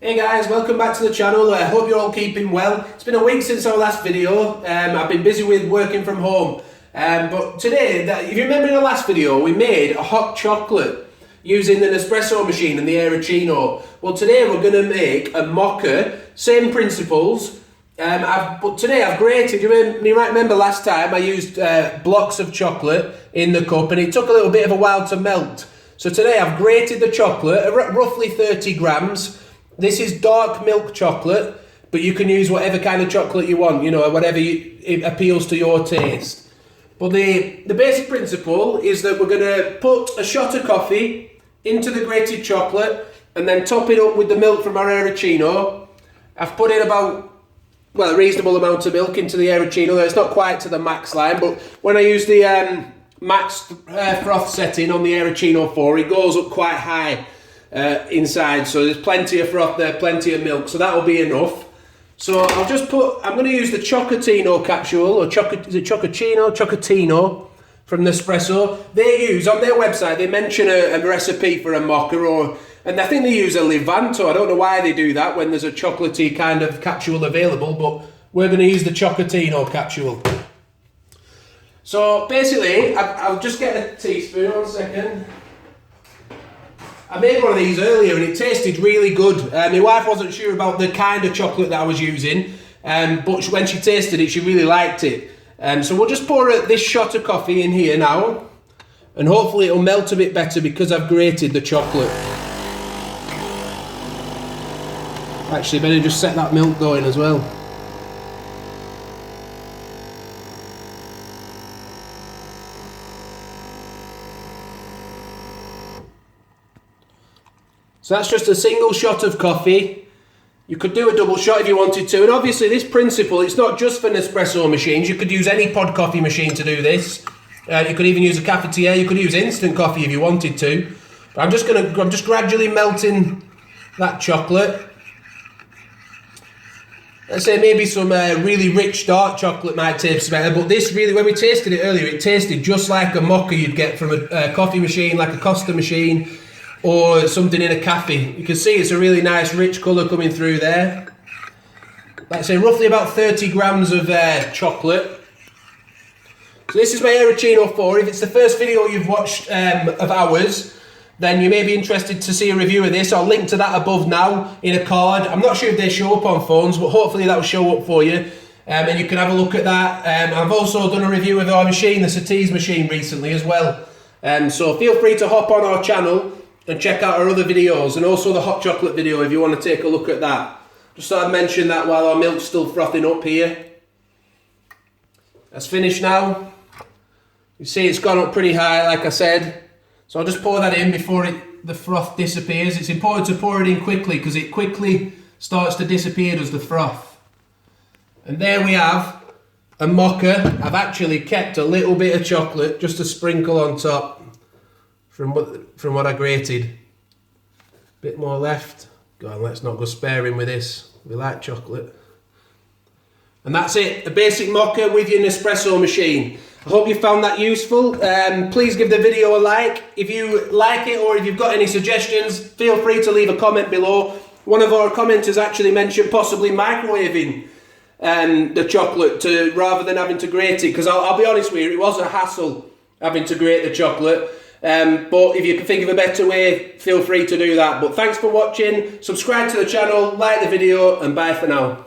Hey guys, welcome back to the channel. I hope you're all keeping well. It's been a week since our last video. I've been busy with working from home. But today, if you remember in the last video, we made a hot chocolate using the Nespresso machine and the Aeroccino. Well, today we're going to make a mocha, same principles. But today I've grated, you might remember last time I used blocks of chocolate in the cup and it took a little bit of a while to melt. So today I've grated the chocolate, roughly 30 grams. This is dark milk chocolate, but you can use whatever kind of chocolate you want, you know, whatever it appeals to your taste. But the basic principle is that we're going to put a shot of coffee into the grated chocolate and then top it up with the milk from our Aeroccino. I've put in about, well, a reasonable amount of milk into the Aeroccino. It's not quite to the max line, but when I use the max froth setting on the Aeroccino 4, it goes up quite high inside, so there's plenty of froth there, plenty of milk, so that'll be enough. So I'm going to use the Chocolatino capsule, or Chocolatino from Nespresso. They use, on their website, they mention a recipe for a mocha, and I think they use a Levanto. I don't know why they do that when there's a chocolatey kind of capsule available, but we're going to use the Chocolatino capsule. So basically, I'll just get a teaspoon, 1 second. I made one of these earlier and it tasted really good. My wife wasn't sure about the kind of chocolate that I was using, but when she tasted it, she really liked it. So we'll just pour this shot of coffee in here now, and hopefully it'll melt a bit better because I've grated the chocolate. Actually, better just set that milk going as well. So that's just a single shot of coffee. You could do a double shot if you wanted to. And obviously this principle, it's not just for Nespresso machines. You could use any pod coffee machine to do this. You could even use a cafetiere. You could use instant coffee if you wanted to. But I'm just gradually melting that chocolate. Let's say maybe some really rich dark chocolate might taste better. But this really, when we tasted it earlier, it tasted just like a mocha you'd get from a coffee machine, like a Costa machine, or something in a cafe. You can see it's a really nice rich colour coming through there. Like I say, roughly about 30 grams of chocolate. So this is my Aeroccino 4. If it's the first video you've watched of ours, then you may be interested to see a review of this. I'll link to that above now in a card. I'm not sure if they show up on phones, but hopefully that will show up for you. And you can have a look at that. I've also done a review of our machine, the Satise machine, recently as well. So feel free to hop on our channel and check out our other videos, and also the hot chocolate video if you want to take a look at that. Just thought I'd mention that while our milk's still frothing up here. That's finished now. You see it's gone up pretty high, like I said. So I'll just pour that in before the froth disappears. It's important to pour it in quickly because it quickly starts to disappear as the froth. And there we have a mocha. I've actually kept a little bit of chocolate just to sprinkle on top from what I grated. Bit more left. Go on, let's not go sparing with this. We like chocolate. And that's it, a basic mocha with your Nespresso machine. I hope you found that useful. Please give the video a like. If you like it or if you've got any suggestions, feel free to leave a comment below. One of our commenters actually mentioned possibly microwaving the chocolate rather than having to grate it, because I'll be honest with you, it was a hassle having to grate the chocolate. But if you can think of a better way, feel free to do that. But thanks for watching, subscribe to the channel, like the video, and bye for now.